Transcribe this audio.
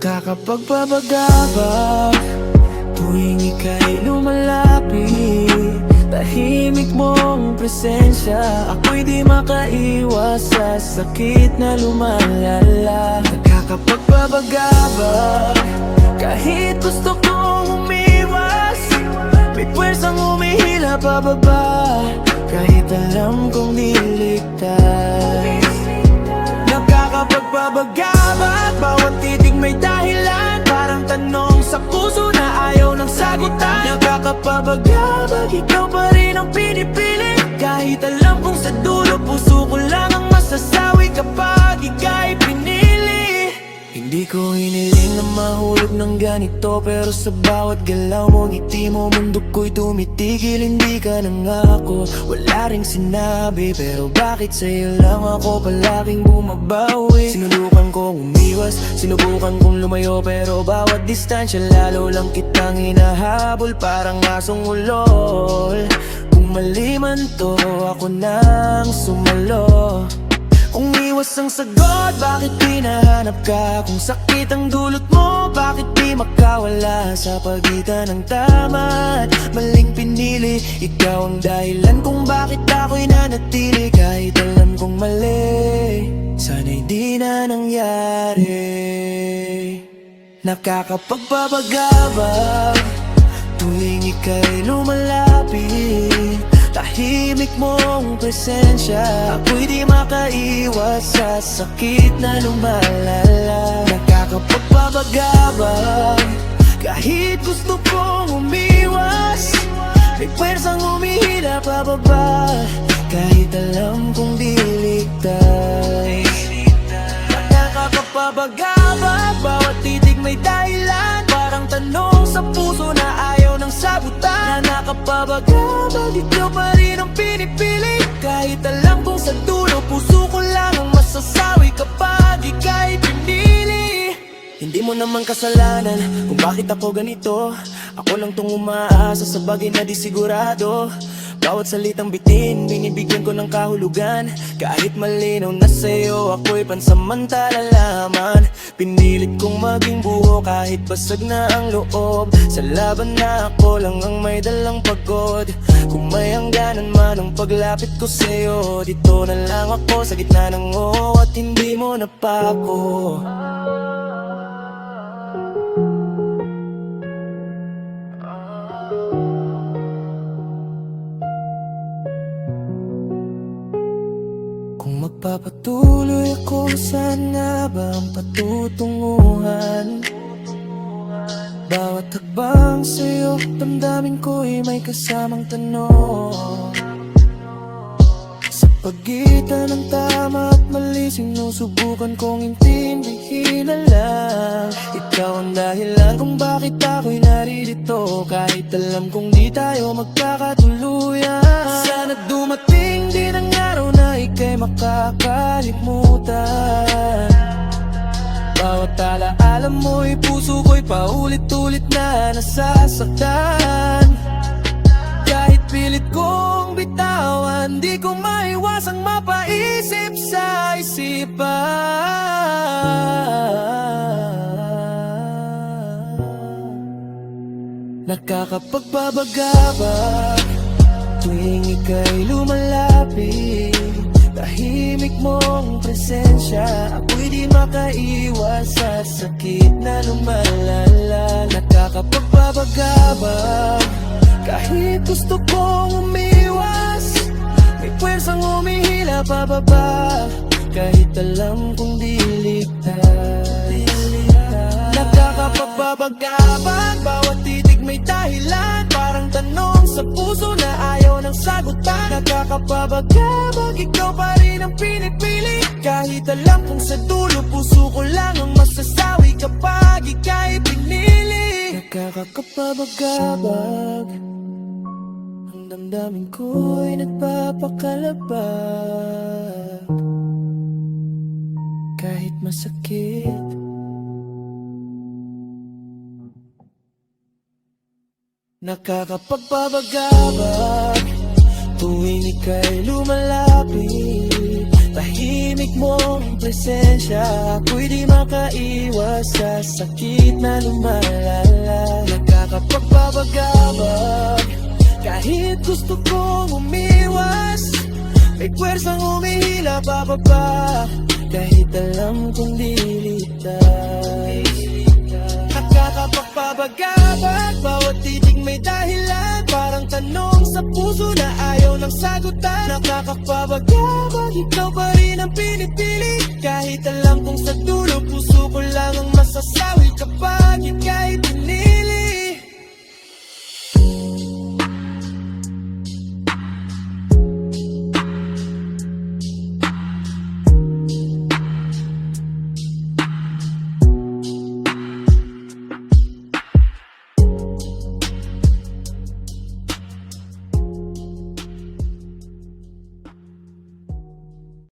Nakakapagpabagabag tuwing ika'y lumalapit. Tahimik mong presensya, ako'y di makaiwas sa sakit na lumalala. Nakakapagpabagabag kahit gusto kong umiwas. May puwersang humihila pababa kahit alam kong di ligtas. Nakakapagpabagabag, bawat titig may dahilan. Parang tanong sa puso na ayaw ng sagutan. Nakakapabagabag, ikaw pa rin ang pinipili. Kahit alam kong sa dulo puso ko lang ang masasawi kapag ika'y pinili. Hindi ko hiniling na mahulog ng ganito, pero sa bawat galaw mo, ngiti mo, mundo ko'y tumitigil. Hindi ka nangako, wala ring sinabi, pero bakit sa'yo lang ako palaging bumabawi? Sinubukan kong umiwas, sinubukan kong lumayo, pero bawat distansya lalo lang kitang hinahabol. Parang asong ulol, kung mali man to, ako nang sumalo. Kung iwas ang sagot, bakit pinahanap ka? Kung sakit ang dulot mo, bakit di makawala sa pagitan ng tama at maling pinili? Ikaw ang dahilan kung bakit ako'y nanatili. Kahit alam kong mali, sana'y di na nangyari. Nakakapagpabagabag tuwing ika'y lumalapit. Tahimik mong presensya, ako'y di makaiwas sa sakit na lumalala. Nakakapagpabagabag kahit gusto kong umiwas. May puwersang humihila pababa kahit alam kong di ligtas. Nakakapagpabagabag, bawat titig may dahilan. Parang tanong sa puso na ayaw ng sagutan. Nakakapagpabagabag, ikaw pa rin ang pinipili. Kahit alam kong sa dulo puso ko lang ang masasawi kapag ika'y pinili. Hindi mo naman kasalanan kung bakit ako ganito. Ako lang tong umaasa sa bagay na di sigurado. Bawat salitang bitin, binibigyan ko ng kahulugan. Kahit malinaw na sa'yo, ako'y pansamantala lamang. Pinilit kong maging buo kahit basag na ang loob. Sa laban na ako lang ang may dalang pagod. Kung may hangganan man ang paglapit ko sa'yo, dito na lang ako sa gitna ng oo at hindi mo napako. Kung magpapatuloy ako, saan nga ba ang patutunguhan? Bawat hakbang sa'yo, damdamin ko'y may kasamang tanong. Sa pagitan ng tama at mali, sinusubukan kong intindihin na lang. Ikaw ang dahilan kung bakit ako'y naririto. Kahit alam kong di tayo magkakatuluyan. Sana dumating din ang araw na ika'y makakalimutan. Bawat alaala mo'y puso ko'y paulit-ulit na nasasaktan. Kahit pilit kong bitawan, di ko maiwasang mapaisip sa isipan. Nakakapagpabagabag tuwing ika'y lumalapit. Tahimik mong presensya, ako'y di makaiwas sa sakit na lumalala. Nakakapagpabagabag kahit gusto kong umiwas. May puwersang humihila pababa kahit alam kong di ligtas. Nakakapagpabagabag, bawat titig may dahilan. Parang tanong sa puso na ayaw ng sagutan. Nakakapabagabag, ikaw pa rin ang pinipili. Kahit alam kong sa dulo puso ko lang ang masasawi kapag ika'y pinili. Nakakapabagabag, ang damdamin ko'y nagpapakalabag. Kahit masakit, nakakapagpabagabag tuwing ika'y lumalapit. tahimik mong presensya, ako'y di makaiwas sa sakit na lumalala. Nakakapagpapagabag kahit gusto kong umiwas, may puwersang humihila bababa kahit alam kong dilitas. Nakakapagpapagabag, bawat titig may dahilan, parang tanong sa puso na ayaw ng sagutan. Nakakapagpapagabag, ikaw pa rin ang pinipili, kahit alam kong sa dulo puso ko lang ang masasawi kapag ika'y pinili.